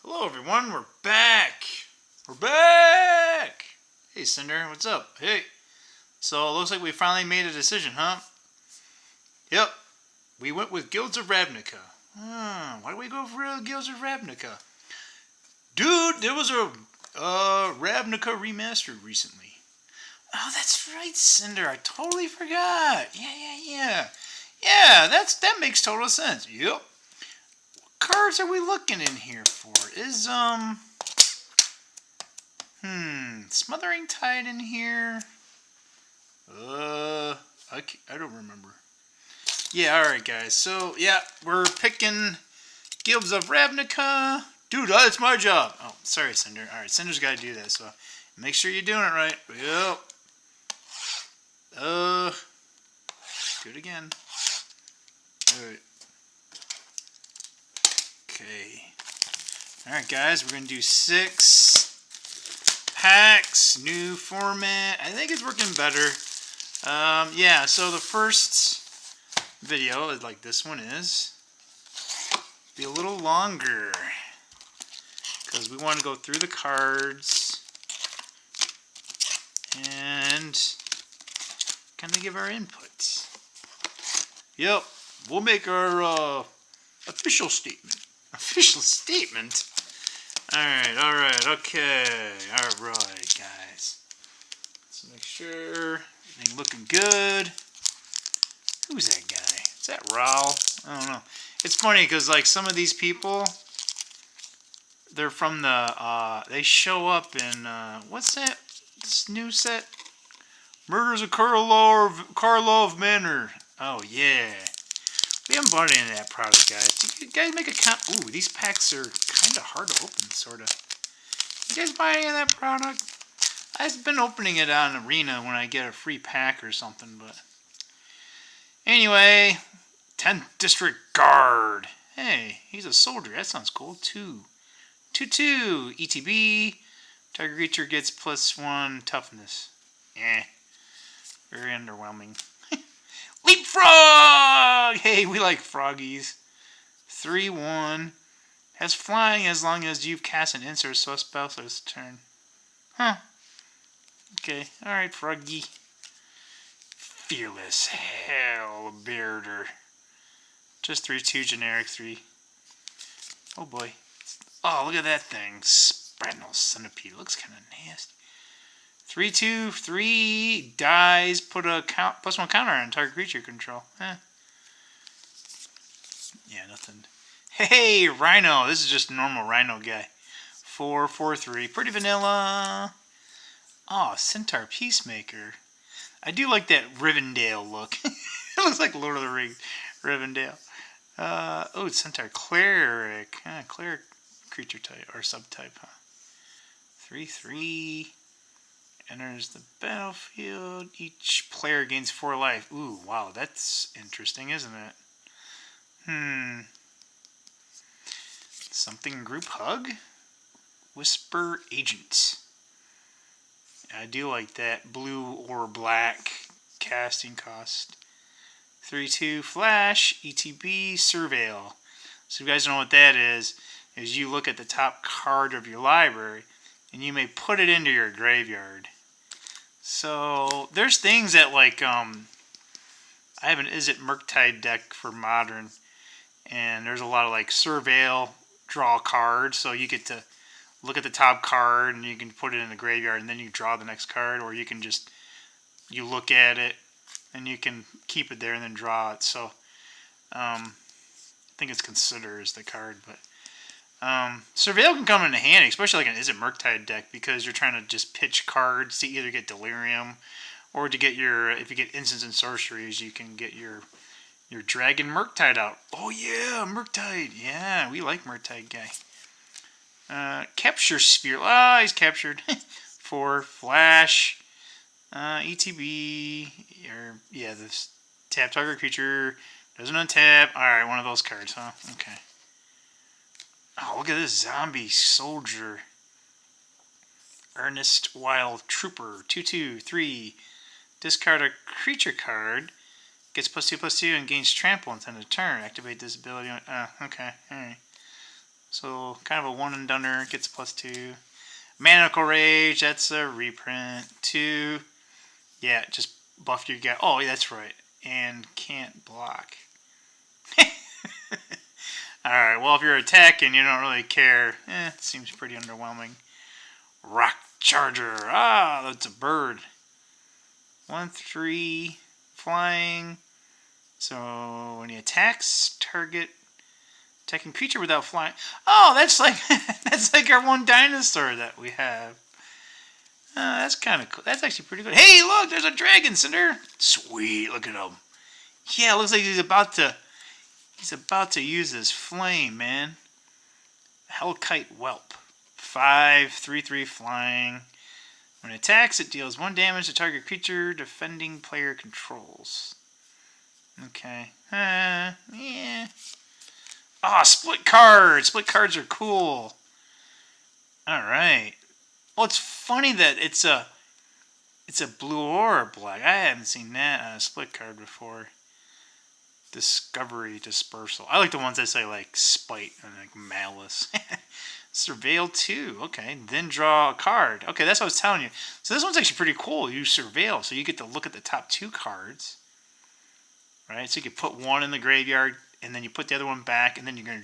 Hello everyone, we're back! We're back! Hey Cinder, what's up? Hey. So it looks like we finally made a decision, huh? Yep. We went with Guilds of Ravnica. Why do we go for Guilds of Ravnica? Dude, there was a Ravnica remastered recently. Oh, that's right, Cinder. I totally forgot. Yeah. Yeah, that makes total sense. Yep. What cards are we looking in here for? Is Smothering Tide in here? I don't remember. Yeah, alright guys. So, yeah, we're picking Guilds of Ravnica. Dude, that's my job. Oh, sorry, Cinder. Alright, Cinder's got to do that, so make sure you're doing it right. Yep. Do it again. Alright. Okay. Alright, guys, we're going to do 6 packs, new format. I think it's working better. Yeah, so the first video, like this one is, be a little longer because we want to go through the cards and kind of give our input. Yep, we'll make our official statement. Official statement? Alright, okay. Alright, guys. Let's make sure everything looking good. Who's that guy? Is that Raul? I don't know. It's funny because like some of these people, they're from the, they show up in, what's that? This new set? Murders of Karlov Manor. Oh, yeah. We haven't bought any of that product, guys. Do you guys make a count? Ooh, these packs are kind of hard to open, sort of. You guys buy any of that product? I've been opening it on Arena when I get a free pack or something, but... Anyway, 10th District Guard. Hey, he's a soldier. That sounds cool. 2. 2/2. ETB. Target creature gets +1 toughness. Very underwhelming. Leapfrog! Hey, we like froggies. 3/1. Has flying as long as you've cast an insert so spell this turn. Huh. Okay. Alright, froggy. Fearless Hellbearder. Just 3/2 generic 3. Oh boy. Oh, look at that thing. Spinal Centipede. Looks kind of nasty. 3/2, 3 dies. Put a +1 counter on target creature control. Yeah, nothing. Hey, Rhino. This is just a normal Rhino guy. 4/4/3. Pretty vanilla. Oh, Centaur Peacemaker. I do like that Rivendell look. It looks like Lord of the Rings. Rivendell. Oh, it's Centaur Cleric. Cleric creature type or subtype, huh? 3/3. Enters the battlefield. Each player gains 4 life. Ooh, wow, that's interesting, isn't it? Something group hug? Whisper Agent. I do like that. Blue or black casting cost. 3/2 Flash. ETB Surveil. So if you guys don't know what that is you look at the top card of your library and you may put it into your graveyard. So there's things that like I have an Is It Murktide deck for Modern, and there's a lot of like Surveil, draw cards, so you get to look at the top card and you can put it in the graveyard and then you draw the next card, or you can just you look at it and you can keep it there and then draw it. So I think it's Consider is the card, but Surveil can come into handy, especially like an Is It Murktide deck, because you're trying to just pitch cards to either get Delirium or to get your, if you get instants and sorceries, you can get your Dragon Murktide out. Oh yeah, Murktide. Yeah, we like Murktide guy. Capture Sphere. Ah, he's captured. 4 Flash. ETB. Or, yeah, this tap target creature doesn't untap. Alright, one of those cards, huh? Okay. Oh, look at this zombie soldier. Earnest Wild Trooper. 2/2/3. Discard a creature card. Gets +2/+2 and gains trample until end of turn. Activate this ability. Okay, alright. So kind of a one and doneer, gets +2. Maniacal Rage, that's a reprint. 2, yeah, just buff your guy. Oh, that's right. And can't block. Alright, well, if you're attacking, you don't really care. It seems pretty underwhelming. Rock Charger. Ah, that's a bird. 1/3 flying. So when he attacks, target attacking creature without flying. Oh, that's like that's like our one dinosaur that we have. That's kind of cool. That's actually pretty good. Hey, look, there's a dragon, Cinder. Sweet, look at him. Yeah, it looks like he's about to use his flame, man. Hellkite Whelp. 5/3/3 flying. When it attacks, it deals 1 damage to target creature defending player controls. Okay. Yeah. Ah, split cards. Split cards are cool. All right. Well, it's funny that it's a blue or a black. I haven't seen that on a split card before. Discovery Dispersal. I like the ones that say like Spite and like Malice. Surveil 2. Okay. Then draw a card. Okay, that's what I was telling you. So this one's actually pretty cool. You surveil, so you get to look at the top 2 cards. Right? So you can put one in the graveyard, and then you put the other one back, and then you're gonna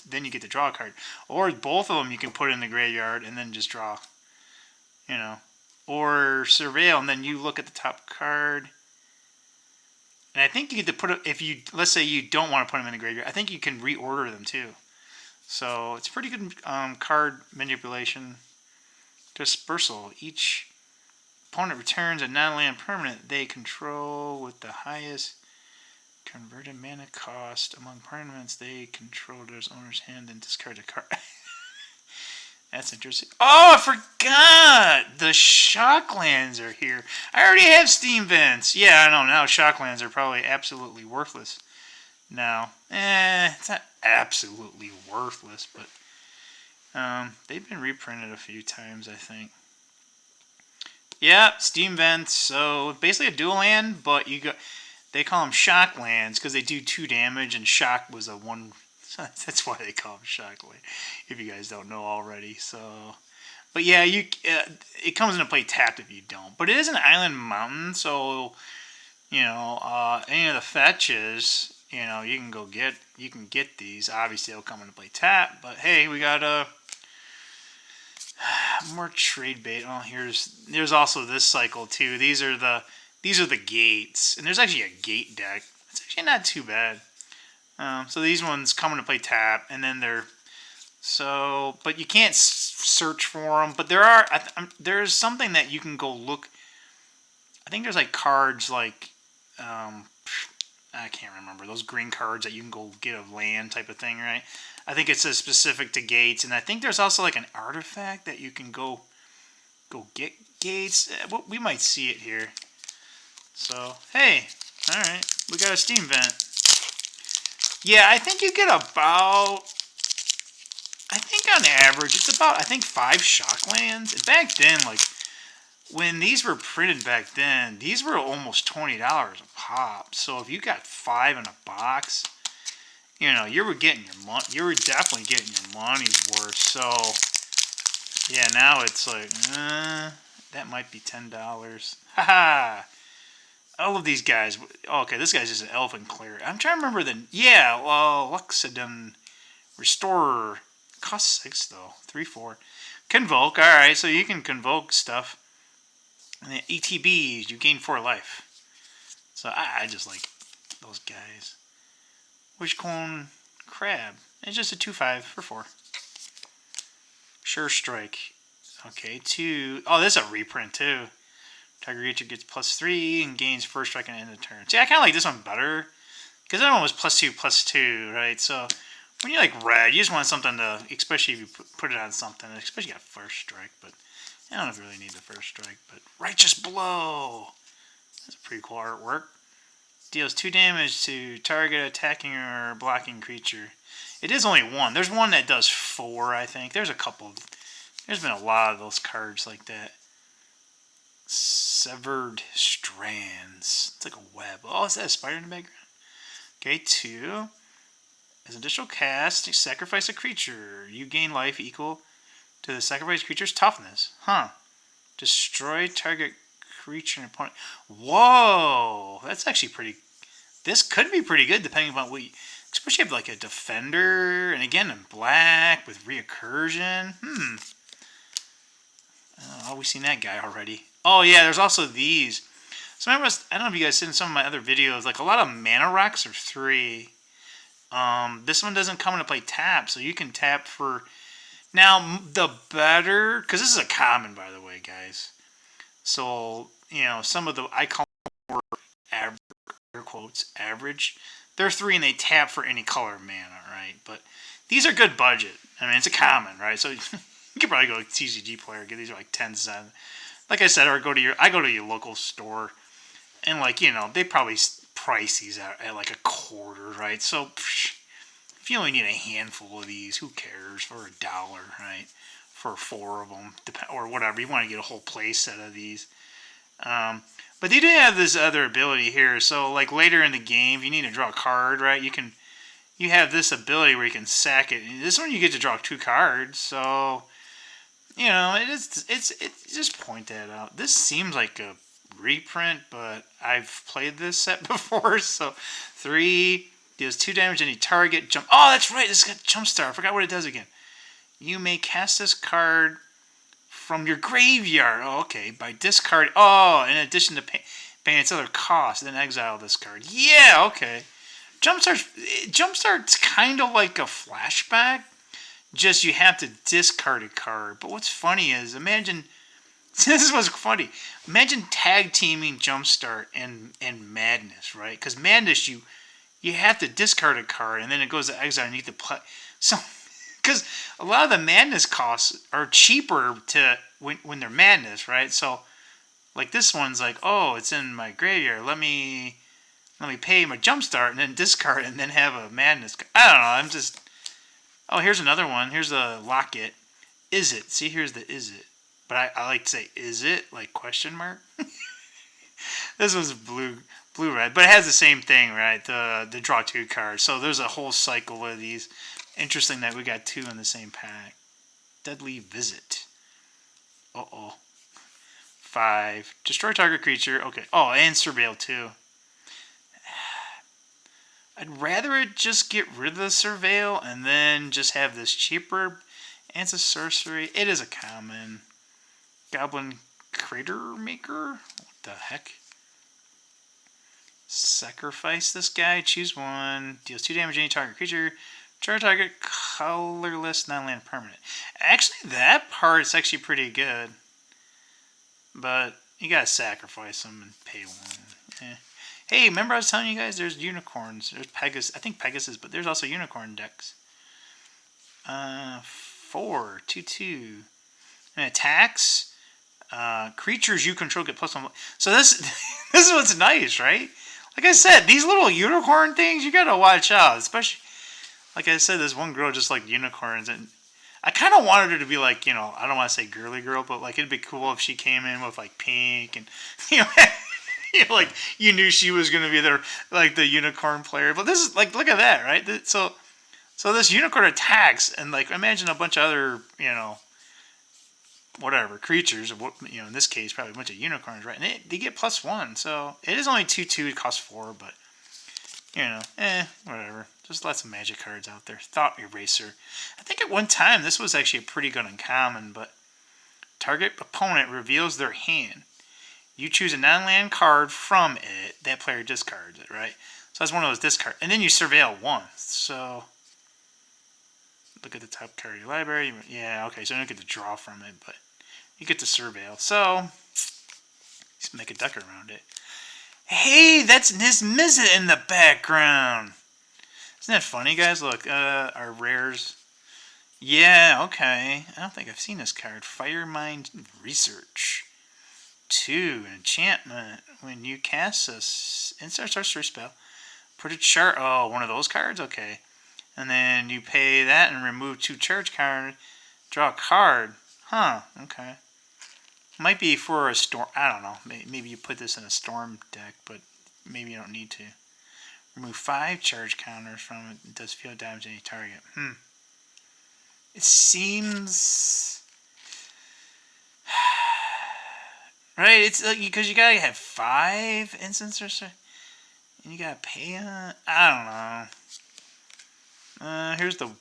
then you get to draw a card. Or both of them you can put in the graveyard and then just draw. You know. Or surveil, and then you look at the top card. And I think you get to put it, if you, let's say you don't want to put them in the graveyard, I think you can reorder them too. So it's pretty good card manipulation. Dispersal. Each opponent returns a non-land permanent they control with the highest converted mana cost among permanents they control to their owner's hand and discard a card. That's interesting. Oh, I forgot! The Shocklands are here. I already have Steam Vents. Yeah, I know. Now Shocklands are probably absolutely worthless. Now, it's not absolutely worthless, but they've been reprinted a few times, I think. Yeah, Steam Vents. So basically a dual land, but they call them Shocklands because they do 2 damage, and Shock was a 1. That's why they call them Shockland, if you guys don't know already. So, but yeah, it comes into play tapped if you don't. But it is an island mountain, so you know any of the fetches, you can get these. Obviously, they'll come into play tapped. But hey, we got more trade bait. Oh, there's also this cycle too. These are the gates, and there's actually a gate deck. It's actually not too bad. So these ones come into play tap, and then but you can't search for them. But there's something that you can go look. I think there's like cards like, I can't remember, those green cards that you can go get a land type of thing, right? I think it says specific to gates, and I think there's also like an artifact that you can go get gates. We might see it here. So hey, all right, we got a Steam Vent. Yeah, I think you get about, I think on average, it's about, I think 5 Shocklands. And back then, like, when these were printed back then, these were almost $20 a pop. So if you got 5 in a box, you were getting you were definitely getting your money's worth. So, yeah, now it's like, that might be $10. Haha. I love these guys. Oh, okay, this guy's just an Elven Cleric. I'm trying to remember Luxodon Restorer. Costs 6 though. 3/4. Convoke. Alright, so you can convoke stuff. And then ETBs, you gain 4 life. So I just like those guys. Wishcone Crab. It's just a 2/5 for 4. Sure Strike. Okay, 2. Oh, this is a reprint too. Target creature gets +3 and gains first strike at the end of the turn. See, I kind of like this one better because that one was +2/+2, right? So when you like red, you just want something to, especially if you put it on something, especially you got first strike. But I don't know if you really need the first strike. But Righteous Blow. That's pretty cool artwork. Deals 2 damage to target attacking or blocking creature. It is only 1. There's one that does 4, I think. There's a couple. There's been a lot of those cards like that. Severed Strands. It's like a web. Oh, is that a spider in the background? Okay, 2. As an additional cast, sacrifice a creature. You gain life equal to the sacrificed creature's toughness. Huh. Destroy target creature and opponent. Whoa! That's actually pretty... This could be pretty good depending on what you... Especially if like a defender, and again in black with reoccursion. Oh, we've seen that guy already. Oh yeah, there's also these. So remember, I don't know if you guys seen some of my other videos. Like a lot of mana rocks are 3. This one doesn't come into play tap, so you can tap for... Now, the better... Because this is a common, by the way, guys. So, you know, some of the... I call them more average, air quotes, average. They're 3 and they tap for any color of mana, right? But these are good budget. I mean, it's a common, right? So you could probably go to TCG Player, get these are like 10 cents. Like I said, or I go to your local store, and like, you know, they probably price these out at like a quarter, right? So if you only need a handful of these, who cares? For $1, right? For 4 of them, or whatever. You want to get a whole play set of these. But they do have this other ability here. So like later in the game, if you need to draw a card, right? You have this ability where you can sack it. And this one you get to draw 2 cards. So you know, it's just point that out. This seems like a reprint, but I've played this set before. So 3 deals 2 damage to any target. Jump. Oh, that's right. This got Jumpstart. I forgot what it does again. You may cast this card from your graveyard. Oh, okay. By discard. Oh, in addition to paying its other cost, then exile this card. Yeah, okay. Jumpstart's kind of like a flashback. Just you have to discard a card. But what's funny is, imagine... This is what's funny. Imagine tag teaming Jumpstart and Madness, right? Because Madness, you have to discard a card, and then it goes to exile, and you need to play... So... Because a lot of the Madness costs are cheaper to when they're Madness, right? So, like this one's like, oh, it's in my graveyard. Let me pay my Jumpstart and then discard and then have a Madness. I don't know. I'm just... Oh, here's another one. Here's a Locket. Is it? See, here's the is it. But I like to say, is it? Like question mark. This one's blue-red. But it has the same thing, right? The draw 2 cards. So there's a whole cycle of these. Interesting that we got 2 in the same pack. Deadly Visit. Uh-oh. 5. Destroy target creature. Okay. Oh, and Surveil too. I'd rather it just get rid of the Surveil and then just have this cheaper. And it's a sorcery. It is a common. Goblin Crater Maker? What the heck? Sacrifice this guy. Choose 1. Deals 2 damage to any target creature. Charge target, colorless, non-land permanent. Actually, that part is actually pretty good. But you gotta sacrifice them and pay 1. Hey, remember I was telling you guys there's unicorns. There's Pegasus. I think Pegasus, but there's also unicorn decks. 4, 2/2. And attacks. Creatures you control get +1. So this is what's nice, right? Like I said, these little unicorn things, you gotta watch out, especially... Like I said, this one girl just liked unicorns, and I kind of wanted her to be like, you know, I don't want to say girly girl, but like it'd be cool if she came in with like pink and, you know, like you knew she was gonna be there, like the unicorn player. But this is like, look at that, right? So this unicorn attacks, and like imagine a bunch of other, you know, whatever creatures, you know, in this case probably a bunch of unicorns, right? And they get +1, so it is only 2/2. It costs 4, but. You know, whatever. Just lots of magic cards out there. Thought Eraser. I think at one time this was actually a pretty good uncommon, but target opponent reveals their hand. You choose a non-land card from it. That player discards it, right? So that's one of those discards. And then you surveil 1. So, look at the top card of your library. Yeah, okay, so you don't get to draw from it, but you get to surveil. So, just make a deck around it. Hey, that's Nis Mizzet in the background. Isn't that funny, guys? Look, our rares. Yeah, okay. I don't think I've seen this card. Firemind Research. 2, an enchantment. When you cast this insert sorcery spell, put a chart. Oh, one of those cards? Okay. And then you pay that and remove 2 charge cards. Draw a card. Huh, okay. Might be for a storm. I don't know. Maybe you put this in a storm deck, but maybe you don't need to. Remove 5 charge counters from it. It does field damage to any target. It seems... Right, it's like, because you gotta have 5 instances or so. And you gotta pay on... I don't know. Here's the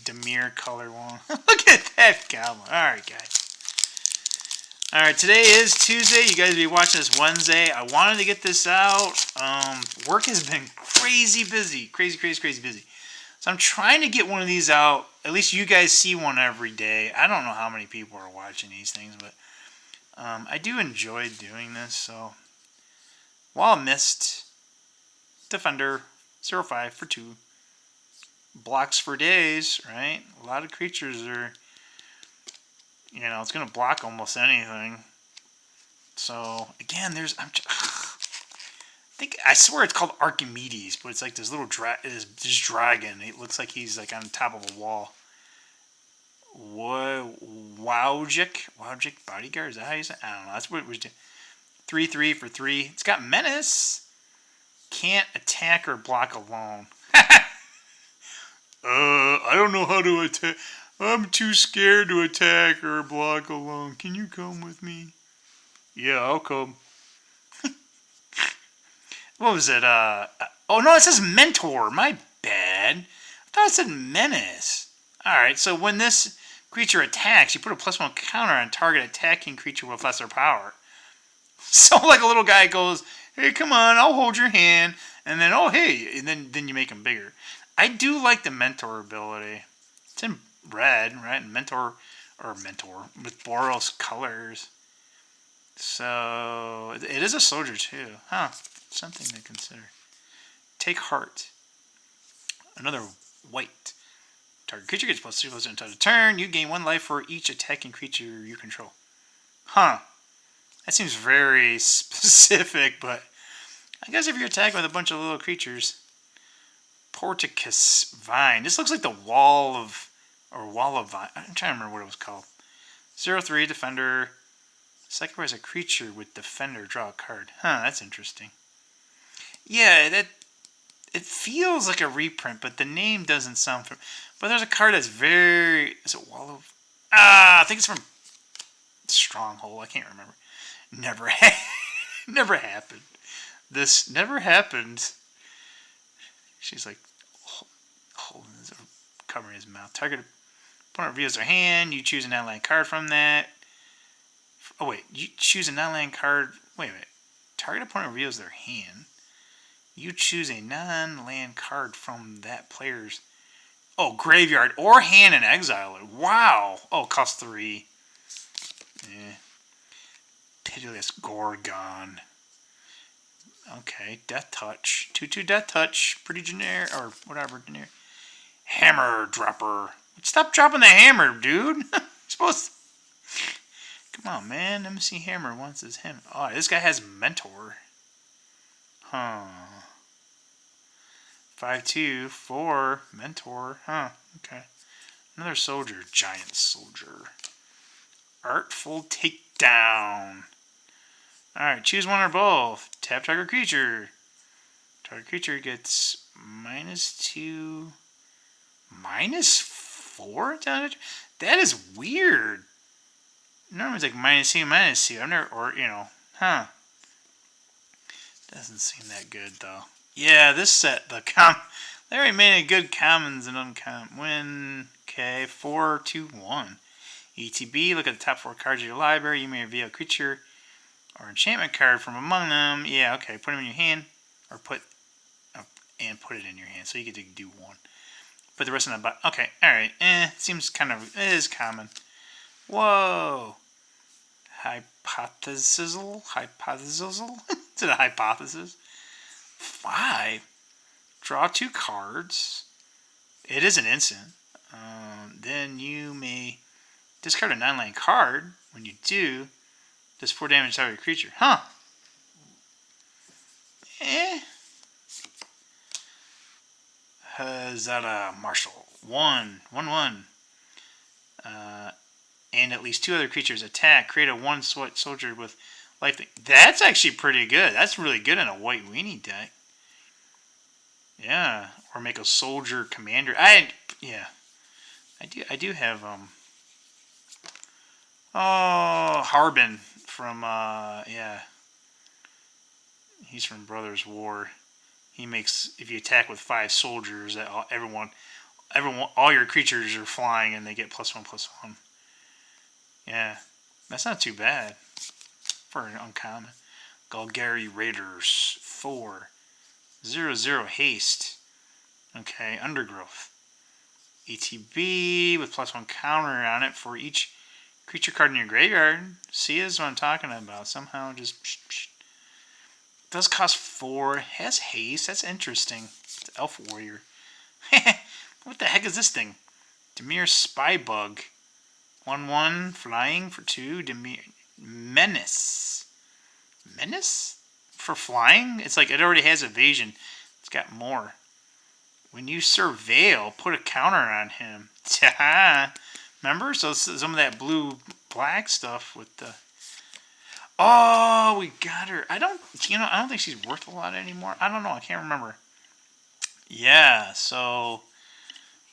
Demir color one. Look at that goblin. Alright, guys. Alright, today is Tuesday. You guys will be watching this Wednesday. I wanted to get this out. Work has been crazy busy. Crazy busy. So I'm trying to get one of these out. At least you guys see one every day. I don't know how many people are watching these things, but I do enjoy doing this. So, while missed, Defender 05 for 2. Blocks for days, right? A lot of creatures are... it's going to block almost anything. So, again, I swear it's called Archimedes, but it's like this little this dragon. It looks like he's like on top of a wall. Wowjik bodyguard? Is that how you say it? I don't know. That's what it was doing. 3/3 for 3. It's got menace. Can't attack or block alone. I don't know how to attack. I'm too scared to attack or block alone. Can you come with me? Yeah, I'll come. What was it? Oh, no, it says Mentor. My bad. I thought it said Menace. Alright, so when this creature attacks, you put a +1 counter on target attacking creature with lesser power. So, like, a little guy goes, hey, come on, I'll hold your hand. And then, oh, hey. And then you make him bigger. I do like the Mentor ability. It's in red, right? Mentor with Boros colors. So it is a soldier too, huh? Something to consider. Take heart. Another white. Target creature gets +2 until the turn. You gain 1 life for each attacking creature you control. Huh? That seems very specific, but I guess if you're attacking with a bunch of little creatures. Porticus Vine. This looks like the Wall of Vine. I'm trying to remember what it was called. 0/3 Defender. Sacrifice a creature with Defender. Draw a card. Huh, that's interesting. Yeah, it feels like a reprint, but the name doesn't sound familiar. But there's a card that's very... Is it Wall of... I think it's from Stronghold. I can't remember. Never happened. This never happened. She's like holding his, covering his mouth. Target opponent reveals their hand. You choose a non-land card from that. Oh wait, you choose a non-land card. Wait a minute. Target opponent reveals their hand. You choose a non-land card from that player's graveyard or hand and exile it. Wow. Oh, cost 3. Pitiless Gorgon. Okay, Death Touch. 2/2 Death Touch. Pretty generic, or whatever, generic. Hammer Dropper. Stop dropping the hammer, dude. Supposed to... Come on, man. MC Hammer wants his hammer. Oh, this guy has Mentor. Huh. 5/2, 4, Mentor. Huh, okay. Another soldier. Giant Soldier. Artful Takedown. Alright, choose one or both. Tap target creature. Target creature gets -2, -4 damage? That is weird. Normally it's like -2, -2. I've never, huh. Doesn't seem that good though. Yeah, this set, they already made a good commons and uncommon. Win, okay, 4/2/1. ETB, look at the top 4 cards of your library. You may reveal a creature or enchantment card from among them. Yeah, okay. Put them in your hand, or put it in your hand. So you get to do 1. Put the rest in the box. Okay, all right. Seems kind of it is common. Whoa. Hypothesis. Is it a hypothesis? 5. Draw 2 cards. It is an instant. Then you may discard a non-land card. When you do, does 4 damage to every creature. Huh. Hazada Marshal. 1/1. And at least 2 other creatures attack. Create a 1 soldier with life. That's actually pretty good. That's really good in a white weenie deck. Yeah, or make a soldier commander. Yeah, I do have oh, Harbin from yeah, he's from Brothers War. He makes, if you attack with 5 soldiers, that everyone, all your creatures are flying and they get +1/+1. Yeah, that's not too bad for an uncommon. Golgari Raiders 4/0/0 haste. Okay, undergrowth. ETB with +1 counter on it for each creature card in your graveyard. See, this is what I'm talking about. Somehow just does cost 4. Has haste. That's interesting. It's Elf Warrior. What the heck is this thing? Demir Spybug. 1/1 flying for 2. Demir Menace. Menace? For flying? It's like it already has evasion. It's got more. When you surveil, put a counter on him. Remember? So some of that blue-black stuff with the... Oh, we got her. I don't think she's worth a lot anymore. I don't know. I can't remember. Yeah, so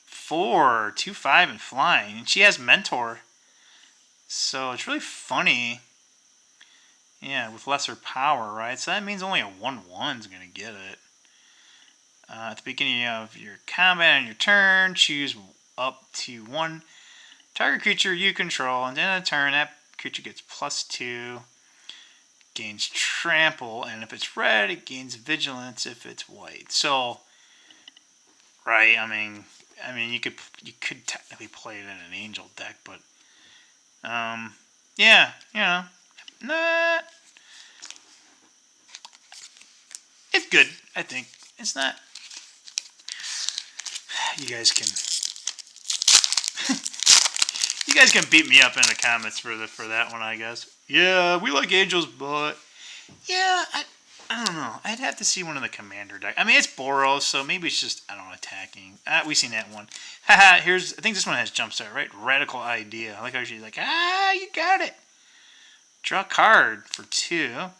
4, 2, 5, and flying. And she has Mentor. So it's really funny. Yeah, with lesser power, right? So that means only a 1/1 is going to get it. At the beginning of your combat on your turn, choose up to 1 target creature you control. And then on a turn, that creature gets +2. Gains trample, and if it's red, it gains vigilance if it's white. So, right? I mean, you could technically play it in an angel deck, but yeah, nah, it's good. I think it's not. You guys can beat me up in the comments for that one, I guess. Yeah, we like angels, but yeah, I don't know. I'd have to see one of the commander deck. I mean, it's Boros, so maybe it's just, I don't know, attacking. We've seen that one. Haha, I think this one has Jumpstart, right? Radical Idea. I like how she's like, you got it. Draw a card for 2,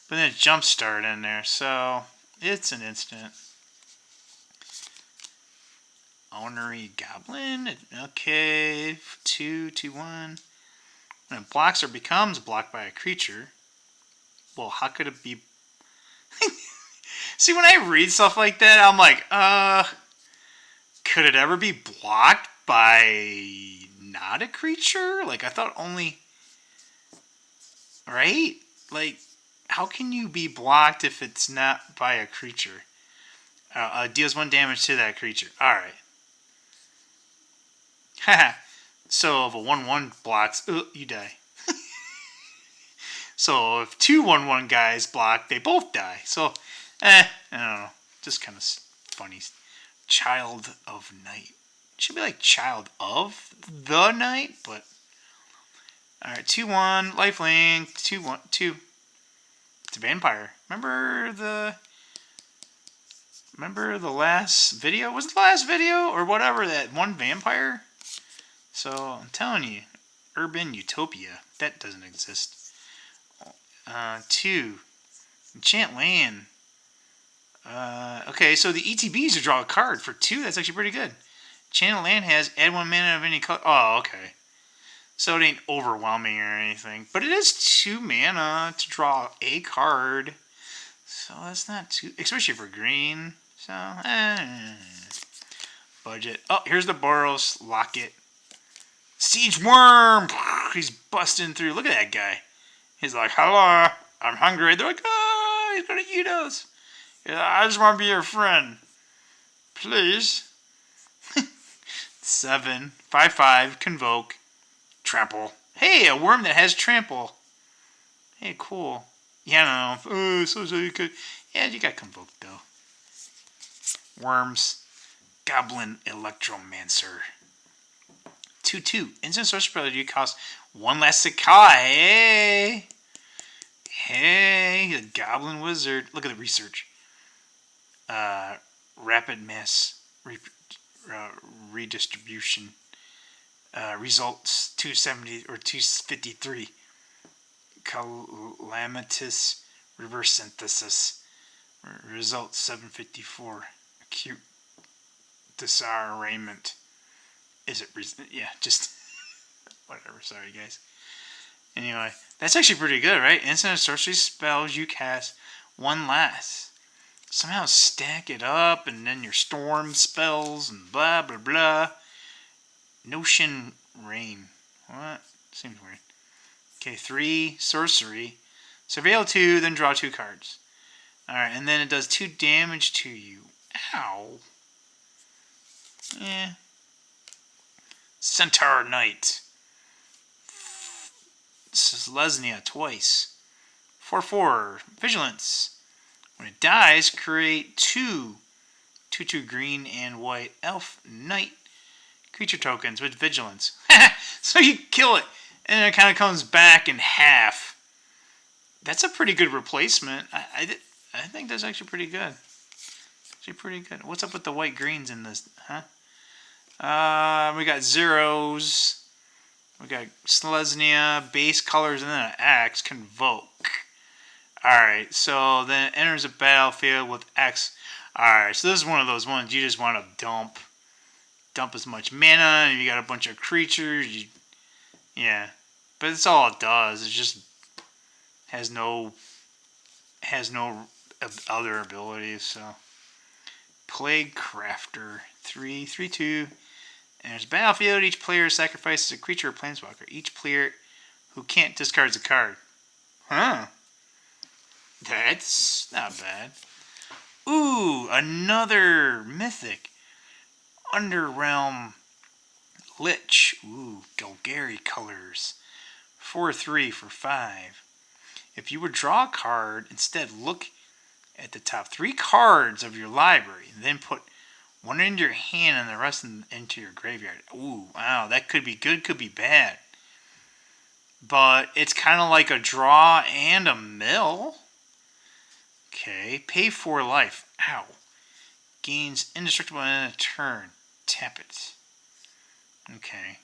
but then it's Jumpstart in there, so it's an instant. Ornery Goblin. Okay, 2/2/1. When it blocks or becomes blocked by a creature, well, how could it be? See, when I read stuff like that, I'm like, could it ever be blocked by not a creature? Like, I thought only, right? Like, how can you be blocked if it's not by a creature? Deals 1 damage to that creature. Alright. Haha. So if a 1/1 blocks, you die. So if 2 1/1 guys block, they both die. So, I don't know. Just kind of funny. Child of Night. Should be like Child of the Night, but alright, 2/1, lifelink, 2/1, 2. It's a vampire. Remember the last video? Was it the last video or whatever, that one vampire? So I'm telling you, Urban Utopia, that doesn't exist. 2. Enchant Land. Okay, so the ETBs to draw a card for 2. That's actually pretty good. Enchant Land has add 1 mana of any color. Oh, okay. So it ain't overwhelming or anything, but it is 2 mana to draw a card. So that's not too, especially for green. So, budget. Oh, here's the Boros Locket. Siege Worm! He's busting through. Look at that guy. He's like, hello, I'm hungry. They're like, he's gonna eat us. Like, I just want to be your friend. Please. 7. 5/5. Convoke. Trample. Hey, a worm that has trample. Hey, cool. Yeah, I don't know. So you could. Yeah, you got Convoke, though. Worms. Goblin Electromancer. 2/2. Instant sorcery ability costs 1 less Sakai. Hey, the Goblin Wizard. Look at the research. Rapid mass redistribution. Results 270 or 253. Calamitous reverse synthesis. Results 754. Cute disarrayment. Is it? Yeah, just whatever. Sorry, guys. Anyway, that's actually pretty good, right? Instant and sorcery spells you cast one last. Somehow stack it up, and then your storm spells and blah blah blah. Notion rain. What? Seems weird. Okay, 3 sorcery. Surveil 2, then draw 2 cards. Alright, and then it does 2 damage to you. Ow. Eh. Centaur Knight. Lesnia twice. 4/4. Vigilance. When it dies, create 2 2/2 green and white elf knight creature tokens with vigilance. So you kill it, and it kind of comes back in half. That's a pretty good replacement. I think that's actually pretty good. Actually pretty good. What's up with the white greens in this, huh? We got zeros. We got Selesnya, base colors, and then an X. Convoke. Alright, so then it enters a battlefield with X. Alright, so this is one of those ones you just want to dump. Dump as much mana, and you got a bunch of creatures. Yeah. But that's all it does. It just has no other abilities, so. Plague Crafter. 3/2. And there's battlefield. Each player sacrifices a creature or planeswalker. Each player who can't discards a card. Huh. That's not bad. Ooh, another mythic. Underrealm Lich. Ooh, Golgari colors. 4/3 for 5. If you would draw a card, instead look at the top 3 cards of your library, and then put one into your hand and the rest into your graveyard. Ooh, wow, that could be good, could be bad. But it's kind of like a draw and a mill. Okay, pay 4 life. Ow. Gains indestructible in a turn. Tap it. Okay.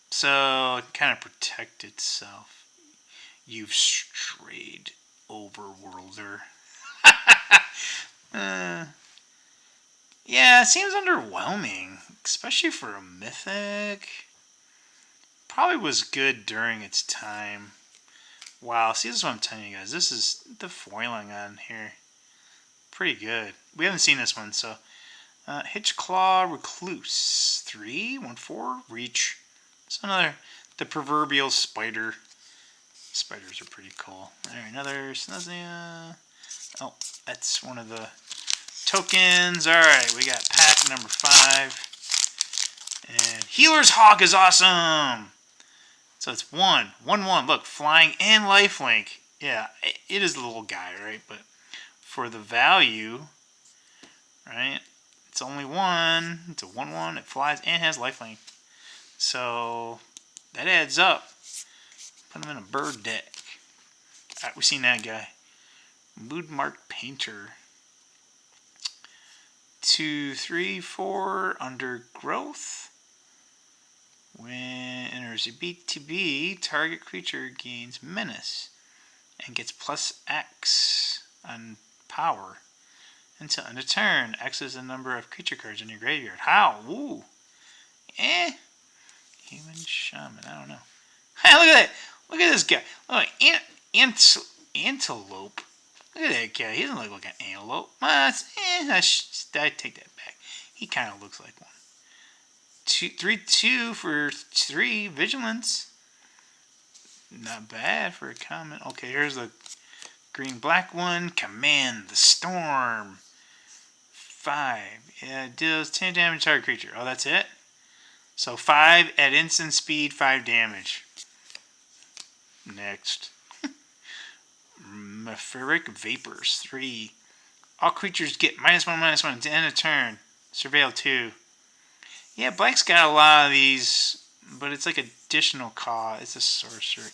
So, it kind of protect itself. You've strayed, overworlder. Yeah, it seems underwhelming. Especially for a mythic. Probably was good during its time. Wow, see, this is what I'm telling you guys. This is the foiling on here. Pretty good. We haven't seen this one, so. Hitchclaw Recluse. 3, 1/4, reach. It's another, the proverbial spider. Spiders are pretty cool. Alright, another Selesnya. Oh, that's one of the tokens. Alright, we got pack number 5. And Healer's Hawk is awesome! So it's 1/1. Look, flying and lifelink. Yeah, it is a little guy, right? But for the value, right? It's only 1. It's a 1/1. It flies and has lifelink. So that adds up. Put him in a bird deck. Alright, we've seen that guy. Moodmark Painter. 2, 3, 4. Undergrowth. When enters a BTB, target creature gains menace and gets +X on power until end of turn. X is the number of creature cards in your graveyard. How? Ooh. Human Shaman. I don't know. Hey, look at that. Look at this guy. Look, antelope. Look at that guy. He doesn't look like an antelope. I take that back. He kind of looks like one. 3/2 for 3 vigilance. Not bad for a common. Okay, here's the green-black one. Command the Storm. 5. Yeah, it deals 10 damage to target creature. Oh, that's it? So 5 at instant speed, 5 damage. Next. Meferic Vapors. 3. All creatures get -1/-1 to end of turn. Surveil 2. Yeah, black's got a lot of these, but it's like additional cost. It's a sorcery.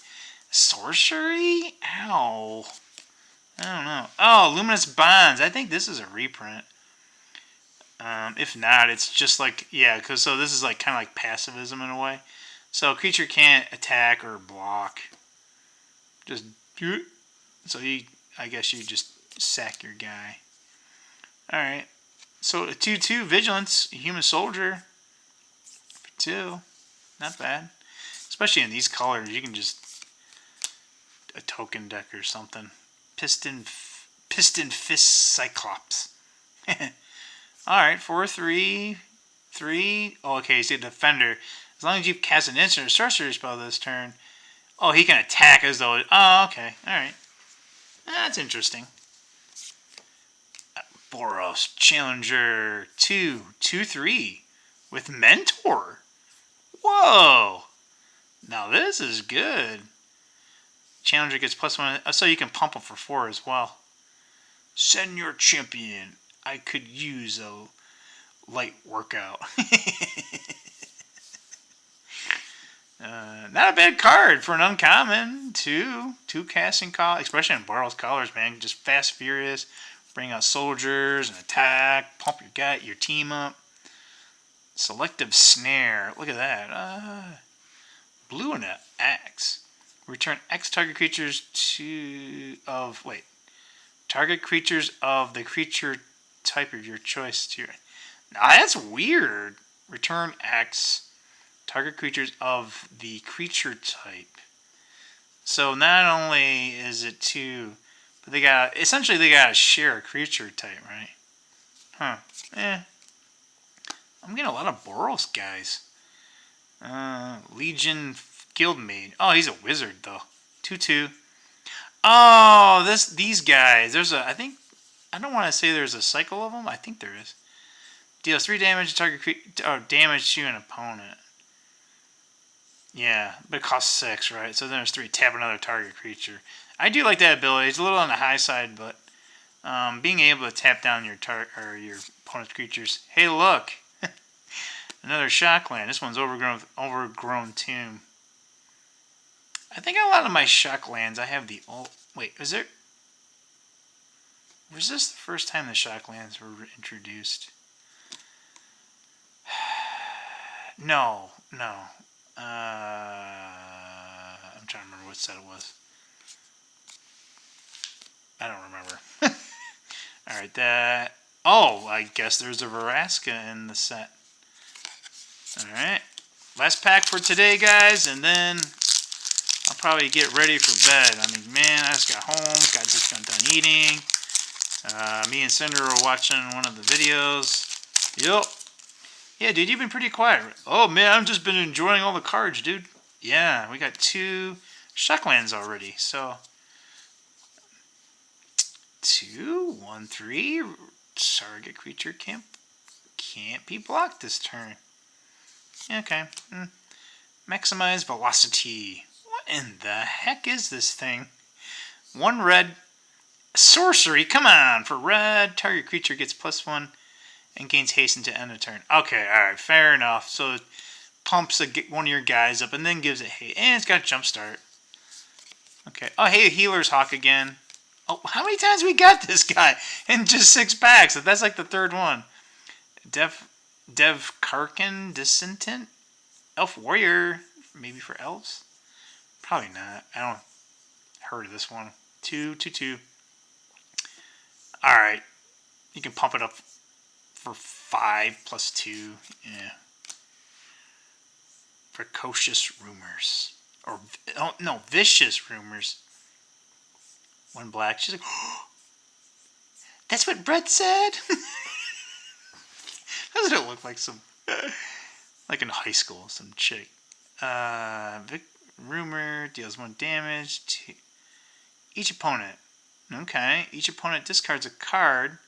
Sorcery? Ow. I don't know. Oh, Luminous Bonds. I think this is a reprint. If not, it's just like, yeah, because so this is like kind of like passivism in a way. So a creature can't attack or block. Just, so I guess you just sack your guy. Alright. So a 2/2 Vigilance, Human Soldier. For 2. Not bad. Especially in these colors, you can just a token deck or something. Piston Fist Cyclops. Alright, 4/3. 3. Oh, okay, he's a defender. As long as you cast an instant or sorcery spell this turn. Oh, he can attack as though. Oh, okay. Alright. That's interesting. Boros Challenger 2. 2/3. With Mentor. Whoa. Now this is good. Challenger gets +1. So you can pump him for 4 as well. Send your champion. I could use a light workout. Not a bad card for an uncommon. Two casting call, especially in Boros colors, man. Just fast, furious. Bring out soldiers and attack. Pump your team up. Selective snare. Look at that. Blue and an X. Return X target creatures target creatures of the creature type of your choice to your. Now that's weird. Return X target creatures of the creature type. So not only is it 2, but they gotta share a creature type, right? Huh. I'm getting a lot of Boros guys. Legion Guildmate. Oh, he's a wizard though. 2/2. Oh, these guys. I don't want to say there's a cycle of them. I think there is. Deals 3 damage to target damage to an opponent. Yeah, but it costs 6, right? So then there's 3. Tap another target creature. I do like that ability. It's a little on the high side, but being able to tap down your opponent's creatures. Hey, look, another Shockland. This one's overgrown tomb. I think a lot of my Shocklands, I have the old. Wait, was this the first time the Shocklands were introduced? No. I'm trying to remember what set it was. I don't remember. Alright, that. Oh, I guess there's a Ravnica in the set. Alright. Last pack for today, guys, and then I'll probably get ready for bed. I mean, man, I just got home, just got done eating. Me and Cinder were watching one of the videos. Yup. Yeah, dude, you've been pretty quiet. Oh, man, I've just been enjoying all the cards, dude. Yeah, we got 2 Shocklands already, so. 2, 1, 3. Target creature can't be blocked this turn. Okay. Maximize velocity. What in the heck is this thing? 1 red. Sorcery, come on. For red, target creature gets +1 and gains haste to end of turn. Okay, alright, fair enough. So it pumps one of your guys up and then gives it haste. And it's got a jump start. Okay. Oh, hey, Healer's Hawk again. Oh, how many times we got this guy in just 6 packs? That's like the 3rd one. Dev Karkin Dissentant? Elf Warrior. Maybe for elves? Probably not. I don't heard of this one. 2/2. Alright. You can pump it up for 5 + 2. Yeah. Precocious Rumors. Or, oh, no, Vicious Rumors. 1 black. She's like, oh, that's what Brett said? Doesn't it look like like in high school, some chick. Rumor deals 1 damage to each opponent. Okay. Each opponent discards a card,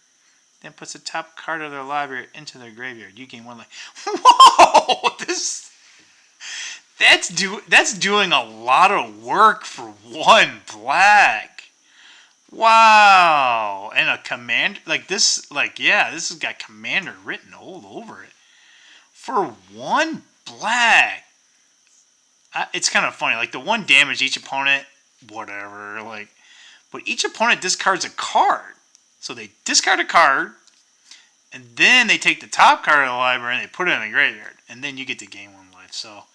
then puts the top card of their library into their graveyard. You gain 1 life. Whoa! That's doing a lot of work for 1 black. Wow. And a command this has got commander written all over it. For 1 black. It's kind of funny. Like the 1 damage each opponent, whatever, but each opponent discards a card. So they discard a card, and then they take the top card of the library and they put it in the graveyard. And then you get to gain 1 life. So,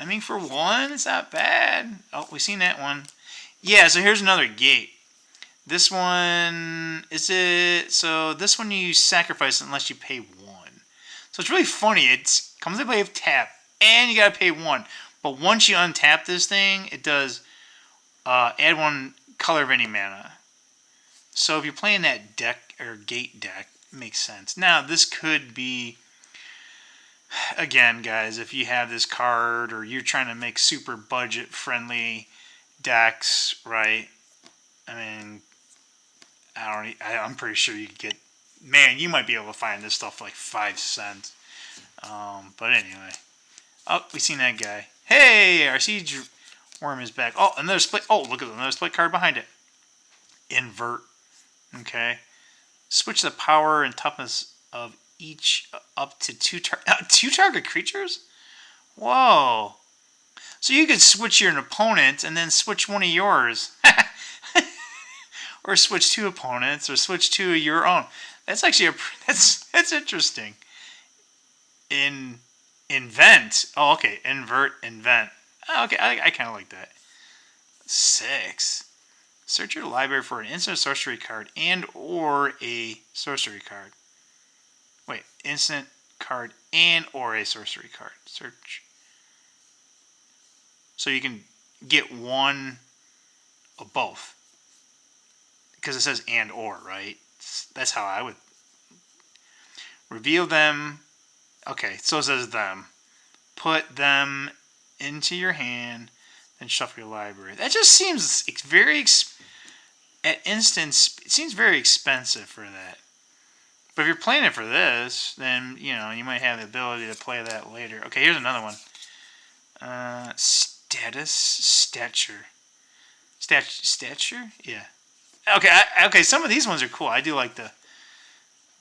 I mean, for 1, it's not bad. Oh, we've seen that one. Yeah, so here's another gate. This one, is it... So this one you sacrifice unless you pay 1. So it's really funny. It comes into play with tap, and you gotta pay 1. But once you untap this thing, it does add 1 color of any mana. So if you're playing that deck, or gate deck, it makes sense. Now, this could be... Again, guys, if you have this card, or you're trying to make super budget-friendly decks, right? I mean... I'm pretty sure you could get... Man, you might be able to find this stuff for like 5 cents. But anyway. Oh, we seen that guy. Hey, our siege worm is back. Oh, another split. Oh, look at another split card behind it. Invert. Okay. Switch the power and toughness of each up to 2 target creatures? Whoa. So you could switch your opponent and then switch one of yours. Or switch 2 opponents, or switch 2 of your own. That's actually that's interesting. Invent. Oh, okay. Invert, invent. Oh, okay, I kind of like that. 6. Search your library for an instant sorcery card and or a sorcery card. Wait, instant card and or a sorcery card. Search. So you can get one of both. Because it says and or, right? That's how I would. Reveal them. Okay, so it says them. Put them into your hand, then shuffle your library. That just seems very... At instance, it seems very expensive for that. But if you're playing it for this, then, you know, you might have the ability to play that later. Okay, here's another one. Status, stature. Stature? Yeah. Okay, okay, some of these ones are cool. I do like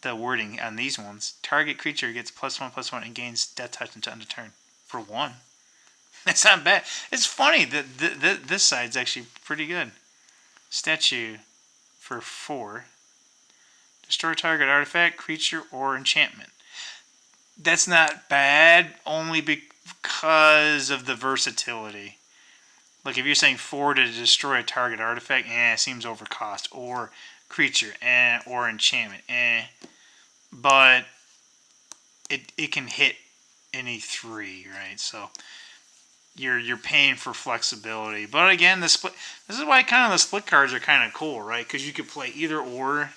the wording on these ones. Target creature gets +1/+1 and gains death touch until end of turn. For 1. That's not bad. It's funny that this side's actually pretty good. Statue for 4. Destroy target artifact, creature, or enchantment. That's not bad, only because of the versatility. Like if you're saying 4 to destroy a target artifact, it seems overcost. Or creature, or enchantment, But it can hit any 3, right? So you're paying for flexibility. But again, this is why kind of the split cards are kind of cool, right? Because you could play either or.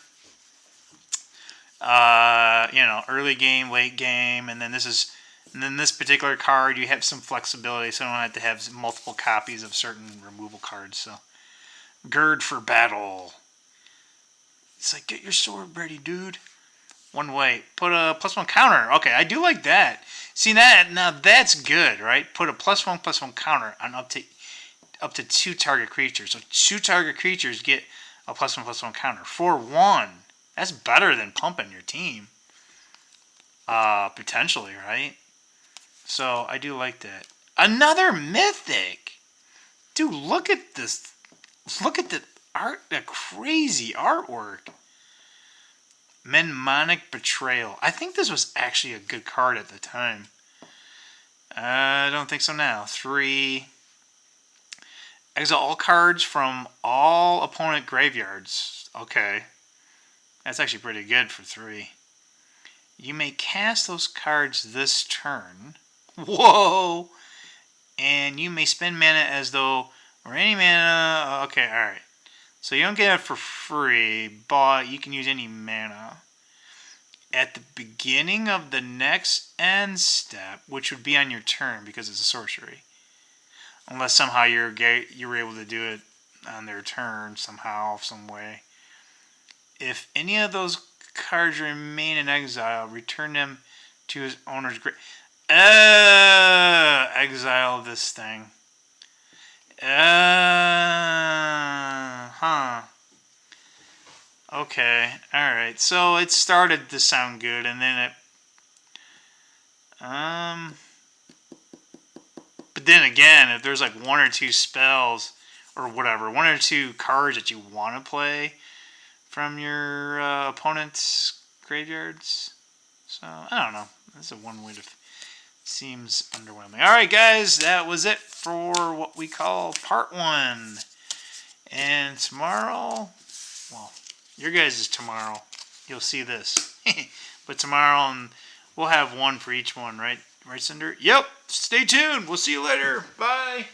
You know, early game, late game, and then this particular card you have some flexibility, so you don't have to have multiple copies of certain removal cards. So, gird for battle. It's like, get your sword ready, dude. 1 way. Put a +1 counter. Okay, I do like that. See that? Now that's good, right? Put a +1/+1 counter on up to 2 target creatures. So 2 target creatures get a +1/+1 counter for 1. That's better than pumping your team. Potentially, right? So I do like that. Another mythic. Dude, look at this. Look at the art, the crazy artwork. Mnemonic Betrayal. I think this was actually a good card at the time. I don't think so now. 3. Exile all cards from all opponent graveyards. Okay. That's actually pretty good for 3. You may cast those cards this turn. Whoa! And you may spend mana as though, or any mana. Okay, alright. So you don't get it for free, but you can use any mana. At the beginning of the next end step, which would be on your turn because it's a sorcery. Unless somehow you're able to do it on their turn somehow, some way. If any of those cards remain in exile, return them to his owner's grave. Exile this thing. Okay, alright. So it started to sound good, and then it... But then again, if there's like 1 or 2 spells, or whatever, 1 or 2 cards that you want to play from your opponent's graveyards. So, I don't know. That's a one way to... Seems underwhelming. Alright, guys. That was it for what we call part 1. And tomorrow, well, your guys is tomorrow. You'll see this. But tomorrow, we'll have one for each one, right? Right, Cinder? Yep. Stay tuned. We'll see you later. Bye.